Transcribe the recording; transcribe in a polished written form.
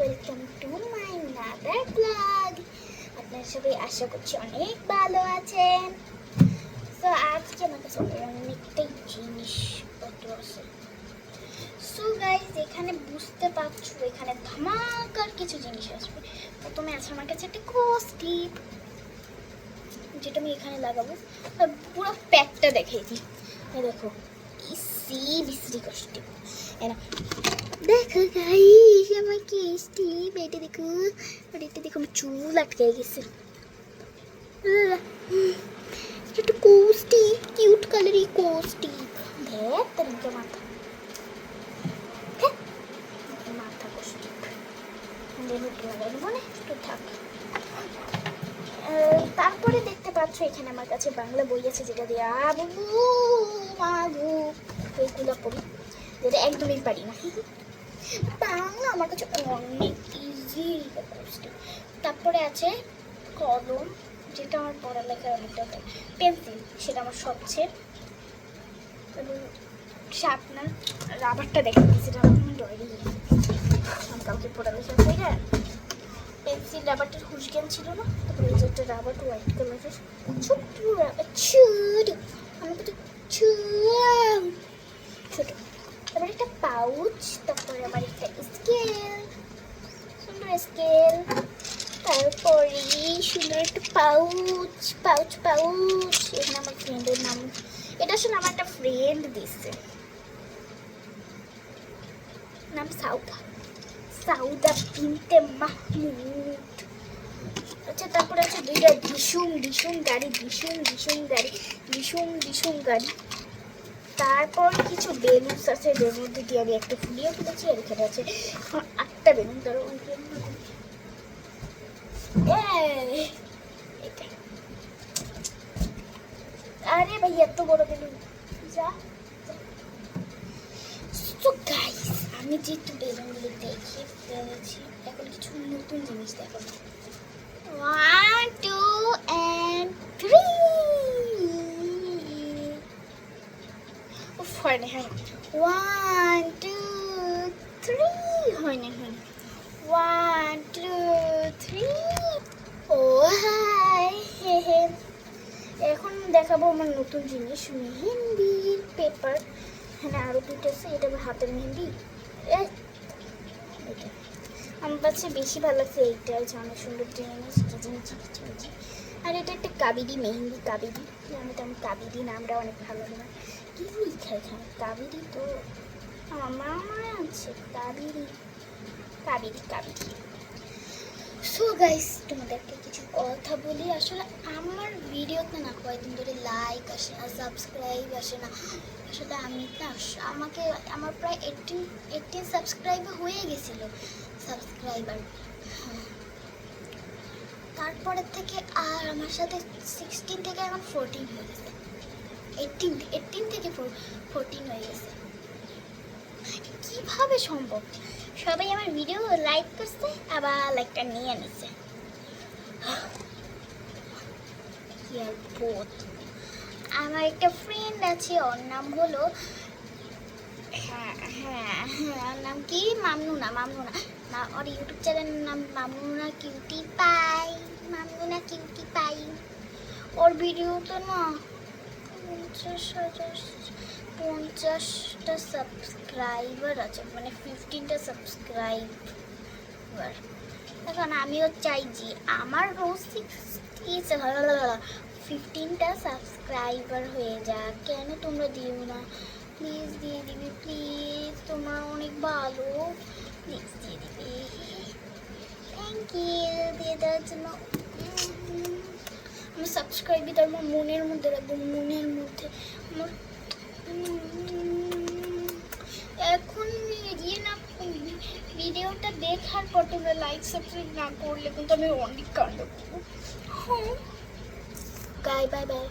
Welcome to my another blog. আপনারা সবাই আশা করছি অনেক ভালো আছেন। তো আজকে আমার কাছে অনেকটাই জিনিসপত্র আছে। সো গাইজ, এখানে বুঝতে পারছো এখানে ধামাকার কিছু জিনিস আসবে। প্রথমে আছে আমার কাছে একটা ক্রস-টিপ, যেটা আমি এখানে লাগাবো। পুরো প্যাকটা দেখাই দিই। দেখো ইসি বিশ্রী ক্রস-টিপ। দেখো গাইস, আমার ক্রস-টিপ। এটা দেখো, আর এটা দেখো আমার চুল আটকে গেছে। একটা ক্রস-টিপ, কিউট কালারি ক্রস-টিপ। দেখ তোর মাথা, মাথা ক্রস-টিপ লাগাই দেবো না, একটু থাক। তারপরে দেখতে পাচ্ছ এখানে আমার কাছে বাংলা বই আছে, যেটা দিয়ে আবু মাগু এইগুলো পড়ি, যেটা একদমই পারি না। বাংলা আমার কাছে অনেক ইজি করছে। তারপরে আছে কলম, যেটা আমার পড়ালেখার অনেকটা। পেন্সিল, সেটা আমার সবচেয়ে। এবং শার্পনার, রাবারটা দেখে দিয়েছি, রাবার ডয়েরি আমার কাউকে পড়ালেখা করে। পেন্সিল রাবারটার হুশজ্ঞান ছিল না। তারপরে এই যে একটা রাবার, হোয়াইট কালারের ছোট্ট রাবার, ছোট আমার কাছে ছোট। তারপরে একটা পাউচ, তারপরে আমার একটা স্কেল, সুন্দর স্কেল। তারপরে সুন্দর একটা পাউচ পাউচ পাউচ এখানে আমার ফ্রেন্ডের নাম। এটা আসলে আমার একটা ফ্রেন্ড দিচ্ছে, নাম সাউদা, সাউদা বিনতে মাহমুদ। আচ্ছা, তারপরে আছে দুইটা ডিসুম ডিসুম গাড়ি, ডিসুম ডিসুম গাড়ি, ডিসুম ডিসুম গাড়ি। তারপর কিছু বেলুনস আছে, এর মধ্যে দিয়ে আমি একটা ফুলিয়ে ফেলেছি। আর এখানে আছে 8টা বেলুন। ধরো আরে ভাই, এত বড় বেলুন যা। তো গাইস, আমি যেহেতু বেলুনগুলো দেখে ফেলেছি, এখন কিছু নতুন জিনিস দেখাবো। 1 2 and 3 হয় না, হয় না। 1 2 3 হয় না, হয় না। 1 2 3। ও হাই, হে হে। এখন দেখাবো আমার নতুন জিনিস, মেহেন্দির পেপার। হ্যাঁ, আরও দুটো আছে। এটা আমার হাতের মেহেন্দি। এটা আমার কাছে বেশি ভালো লাগছে। এইটা হচ্ছে অনেক সুন্দর জিনিস, কি জিনিস। আর এটা একটা কাবেরি মেহেন্দি, কাবেরি। আমি কাবেরি নামটা অনেক ভালো লাগে। কি লিখা এখানে? কাবেরি তো আমার মামা আছে, কাবেরি কাবেরি কাবেরি। সো গাইস, তোমাদেরকে কিছু কথা বলি। আসলে আমার ভিডিওতে না কয়েকদিন ধরে লাইক আসে না, সাবস্ক্রাইব আসে না। আসলে আমি না, আমাকে আমার প্রায় 18 সাবস্ক্রাইবার হয়ে গেছিলো, সাবস্ক্রাইবার। তারপরের থেকে আর আমার সাথে 16 থেকে এখন 14 হয়ে গেছে। 18 থেকে 14 হয়ে গেছে। কিভাবে সম্ভব? সবাই আমার ভিডিও লাইক করছে, আবার লাইকটা নিয়ে নিছে। কি আর বোধ। আমার একটা ফ্রেন্ড আছে, ওর নাম হলো, ওর নাম কি, মামনুনা না, ওর ইউটিউব চ্যানেলের নাম মামনুনা কিউটি পাই, মামনুনা কিউটি পাই। ওর ভিডিও তো না 50টা সাবস্ক্রাইবার আছে, মানে 15টা সাবস্ক্রাইবার। এখন আমিও চাই যে আমার রোজ 15টা সাবস্ক্রাইবার হয়ে যাক। কেন তোমরা দিও না? প্লিজ দিয়ে দিবি, প্লিজ, তোমরা অনেক ভালো, প্লিজ দিয়ে দিবি। থ্যাংক ইউ দিয়ে দেওয়ার জন্য। আমার সাবস্ক্রাইবটা আমার মনের মধ্যে রাখবো, মনের মধ্যে আমার। এখন না, ভিডিওটা দেখার পর তোমরা লাইক সাবস্ক্রাইব না করলে কিন্তু আমি অনেক কাণ্ড করবো। হ্যাঁ, বাই বাই বাই।